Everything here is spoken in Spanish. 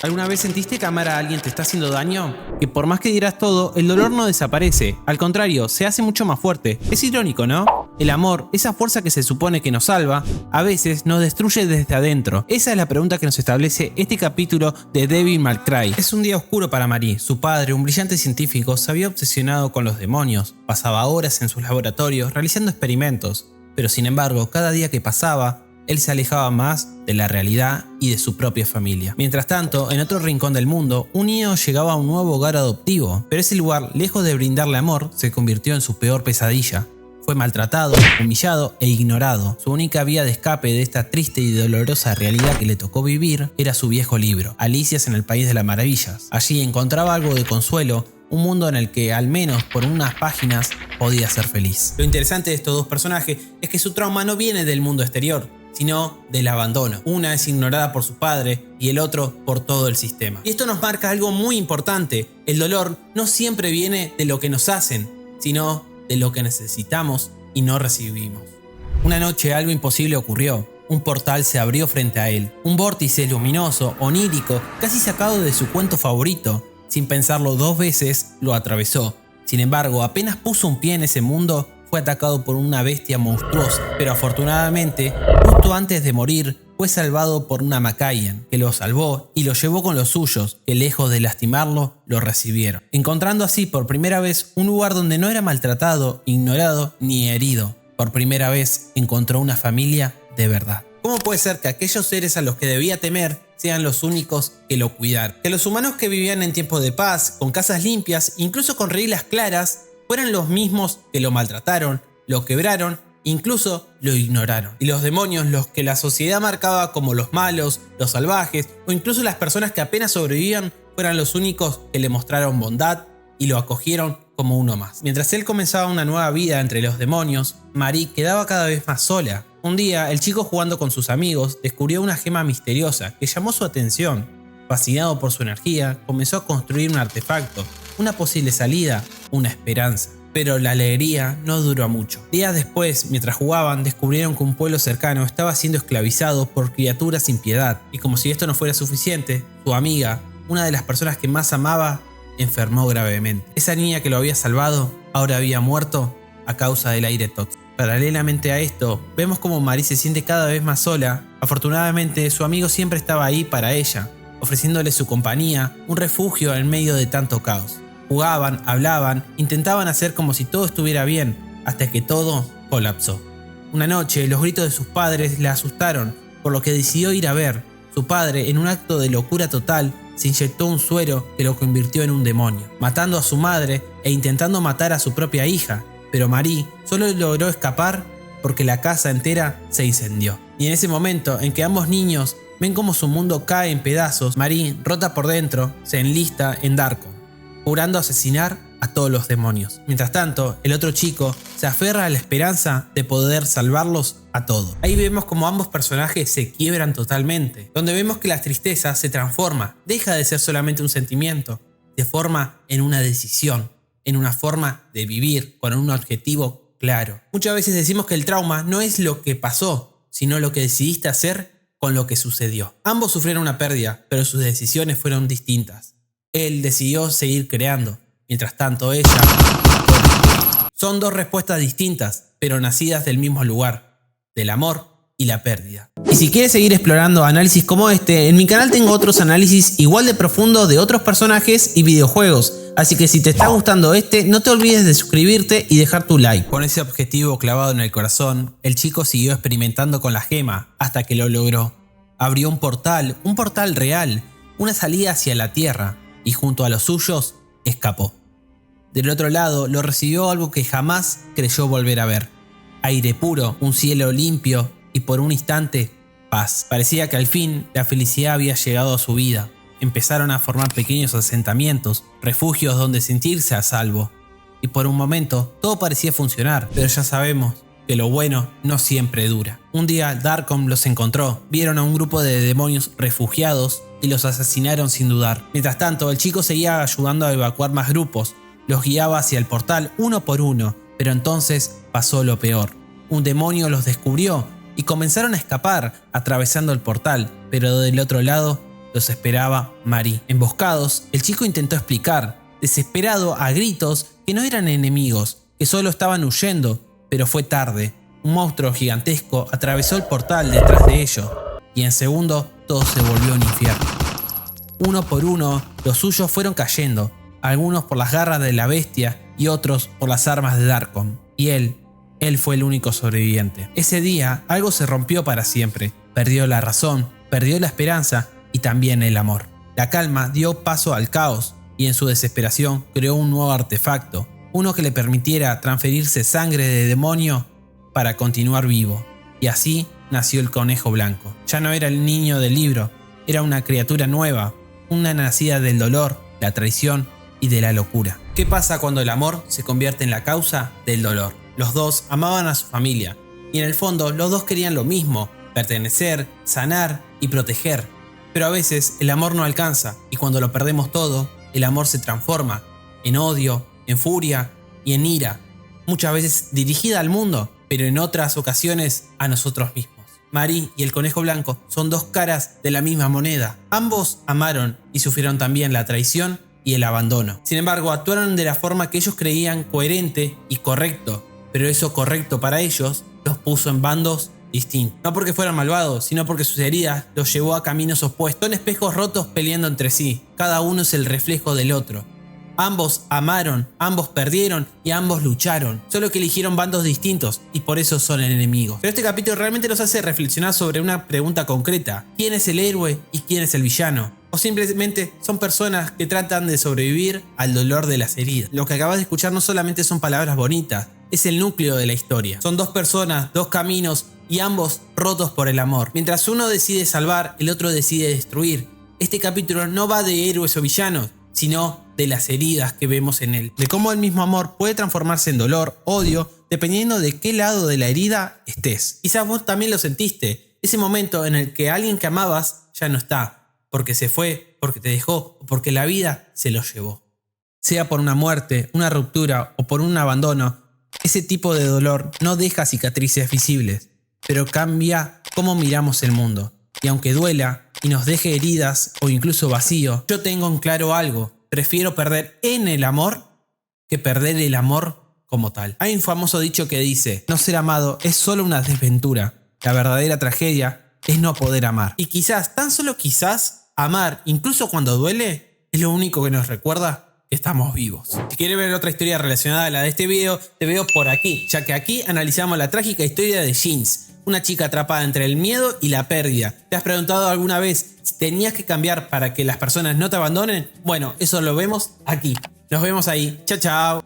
¿Alguna vez sentiste que amar a alguien te está haciendo daño? Que por más que dieras todo, el dolor no desaparece. Al contrario, se hace mucho más fuerte. Es irónico, ¿no? El amor, esa fuerza que se supone que nos salva, a veces nos destruye desde adentro. Esa es la pregunta que nos establece este capítulo de Devil May Cry. Es un día oscuro para Marie. Su padre, un brillante científico, se había obsesionado con los demonios. Pasaba horas en sus laboratorios realizando experimentos. Pero sin embargo, cada día que pasaba, él se alejaba más de la realidad y de su propia familia. Mientras tanto, en otro rincón del mundo, un niño llegaba a un nuevo hogar adoptivo, pero ese lugar, lejos de brindarle amor, se convirtió en su peor pesadilla. Fue maltratado, humillado e ignorado. Su única vía de escape de esta triste y dolorosa realidad que le tocó vivir era su viejo libro, Alicias en el País de las Maravillas. Allí encontraba algo de consuelo, un mundo en el que, al menos por unas páginas, podía ser feliz. Lo interesante de estos dos personajes es que su trauma no viene del mundo exterior, sino del abandono. Una es ignorada por su padre y el otro por todo el sistema. Y esto nos marca algo muy importante. El dolor no siempre viene de lo que nos hacen, sino de lo que necesitamos y no recibimos. Una noche algo imposible ocurrió. Un portal se abrió frente a él. Un vórtice luminoso, onírico, casi sacado de su cuento favorito. Sin pensarlo dos veces, lo atravesó. Sin embargo, apenas puso un pie en ese mundo, fue atacado por una bestia monstruosa, pero afortunadamente, justo antes de morir, fue salvado por una Macayan, que lo salvó y lo llevó con los suyos, que lejos de lastimarlo, lo recibieron. Encontrando así por primera vez un lugar donde no era maltratado, ignorado ni herido. Por primera vez encontró una familia de verdad. ¿Cómo puede ser que aquellos seres a los que debía temer sean los únicos que lo cuidaron? Que los humanos que vivían en tiempos de paz, con casas limpias, incluso con reglas claras, fueran los mismos que lo maltrataron, lo quebraron, incluso lo ignoraron. Y los demonios, los que la sociedad marcaba como los malos, los salvajes, o incluso las personas que apenas sobrevivían, fueran los únicos que le mostraron bondad y lo acogieron como uno más. Mientras él comenzaba una nueva vida entre los demonios, Marie quedaba cada vez más sola. Un día, el chico, jugando con sus amigos, descubrió una gema misteriosa que llamó su atención. Fascinado por su energía, comenzó a construir un artefacto, una posible salida, una esperanza. Pero la alegría no duró mucho. Días después, mientras jugaban, descubrieron que un pueblo cercano estaba siendo esclavizado por criaturas sin piedad. Y como si esto no fuera suficiente, su amiga, una de las personas que más amaba, enfermó gravemente. Esa niña que lo había salvado, ahora había muerto a causa del aire tóxico. Paralelamente a esto, vemos como Marie se siente cada vez más sola. Afortunadamente, su amigo siempre estaba ahí para ella, ofreciéndole su compañía, un refugio en medio de tanto caos. Jugaban, hablaban, intentaban hacer como si todo estuviera bien, hasta que todo colapsó. Una noche, los gritos de sus padres la asustaron, por lo que decidió ir a ver. Su padre, en un acto de locura total, se inyectó un suero que lo convirtió en un demonio, matando a su madre e intentando matar a su propia hija. Pero Marie solo logró escapar porque la casa entera se incendió. Y en ese momento en que ambos niños ven cómo su mundo cae en pedazos, Marie, rota por dentro, se enlista en Darkon, jurando asesinar a todos los demonios. Mientras tanto, el otro chico se aferra a la esperanza de poder salvarlos a todos. Ahí vemos como ambos personajes se quiebran totalmente, donde vemos que la tristeza se transforma, deja de ser solamente un sentimiento, se forma en una decisión, en una forma de vivir con un objetivo claro. Muchas veces decimos que el trauma no es lo que pasó, sino lo que decidiste hacer con lo que sucedió. Ambos sufrieron una pérdida, pero sus decisiones fueron distintas. Él decidió seguir creando, mientras tanto ella... Son dos respuestas distintas, pero nacidas del mismo lugar, del amor y la pérdida. Y si quieres seguir explorando análisis como este, en mi canal tengo otros análisis igual de profundos de otros personajes y videojuegos. Así que si te está gustando este, no te olvides de suscribirte y dejar tu like. Con ese objetivo clavado en el corazón, el chico siguió experimentando con la gema hasta que lo logró. Abrió un portal real, una salida hacia la tierra, y junto a los suyos, escapó. Del otro lado, lo recibió algo que jamás creyó volver a ver. Aire puro, un cielo limpio y por un instante, paz. Parecía que al fin la felicidad había llegado a su vida. Empezaron a formar pequeños asentamientos, refugios donde sentirse a salvo. Y por un momento todo parecía funcionar, pero ya sabemos que lo bueno no siempre dura. Un día Darkon los encontró, vieron a un grupo de demonios refugiados y los asesinaron sin dudar. Mientras tanto, el chico seguía ayudando a evacuar más grupos, los guiaba hacia el portal uno por uno, pero entonces pasó lo peor. Un demonio los descubrió y comenzaron a escapar atravesando el portal, pero del otro lado los esperaba Marie. Emboscados, el chico intentó explicar, desesperado a gritos, que no eran enemigos, que solo estaban huyendo, pero fue tarde. Un monstruo gigantesco atravesó el portal detrás de ellos, y en segundo todo se volvió un infierno. Uno por uno, los suyos fueron cayendo, algunos por las garras de la bestia y otros por las armas de Darkon. Y él fue el único sobreviviente. Ese día algo se rompió para siempre. Perdió la razón, perdió la esperanza y también el amor. La calma dio paso al caos y en su desesperación creó un nuevo artefacto, uno que le permitiera transferirse sangre de demonio para continuar vivo. Y así nació el conejo blanco. Ya no era el niño del libro, era una criatura nueva, una nacida del dolor, la traición y de la locura. ¿Qué pasa cuando el amor se convierte en la causa del dolor? Los dos amaban a su familia y en el fondo los dos querían lo mismo, pertenecer, sanar y proteger. Pero a veces el amor no alcanza y cuando lo perdemos todo, el amor se transforma en odio, en furia y en ira, muchas veces dirigida al mundo, pero en otras ocasiones a nosotros mismos. Marie y el conejo blanco son dos caras de la misma moneda. Ambos amaron y sufrieron también la traición y el abandono. Sin embargo, actuaron de la forma que ellos creían coherente y correcto, pero eso correcto para ellos los puso en bandos distintos. No porque fueran malvados, sino porque sus heridas los llevó a caminos opuestos. Son espejos rotos peleando entre sí. Cada uno es el reflejo del otro. Ambos amaron, ambos perdieron y ambos lucharon, solo que eligieron bandos distintos y por eso son enemigos. Pero este capítulo realmente nos hace reflexionar sobre una pregunta concreta: ¿quién es el héroe y quién es el villano? O simplemente son personas que tratan de sobrevivir al dolor de las heridas. Lo que acabas de escuchar no solamente son palabras bonitas, es el núcleo de la historia. Son dos personas, dos caminos y ambos rotos por el amor. Mientras uno decide salvar, el otro decide destruir. Este capítulo no va de héroes o villanos, sino de las heridas que vemos en él, de cómo el mismo amor puede transformarse en dolor, odio, dependiendo de qué lado de la herida estés. Quizás vos también lo sentiste, ese momento en el que alguien que amabas ya no está, porque se fue, porque te dejó o porque la vida se lo llevó. Sea por una muerte, una ruptura o por un abandono, ese tipo de dolor no deja cicatrices visibles, pero cambia cómo miramos el mundo. Y aunque duela y nos deje heridas o incluso vacío, yo tengo en claro algo: prefiero perder en el amor que perder el amor como tal. Hay un famoso dicho que dice: no ser amado es solo una desventura. La verdadera tragedia es no poder amar. Y quizás, tan solo quizás, amar, incluso cuando duele, es lo único que nos recuerda que estamos vivos. Si quieres ver otra historia relacionada a la de este video, te veo por aquí, ya que aquí analizamos la trágica historia de Jeans, una chica atrapada entre el miedo y la pérdida. ¿Te has preguntado alguna vez si tenías que cambiar para que las personas no te abandonen? Bueno, eso lo vemos aquí. Nos vemos ahí. Chao, chao.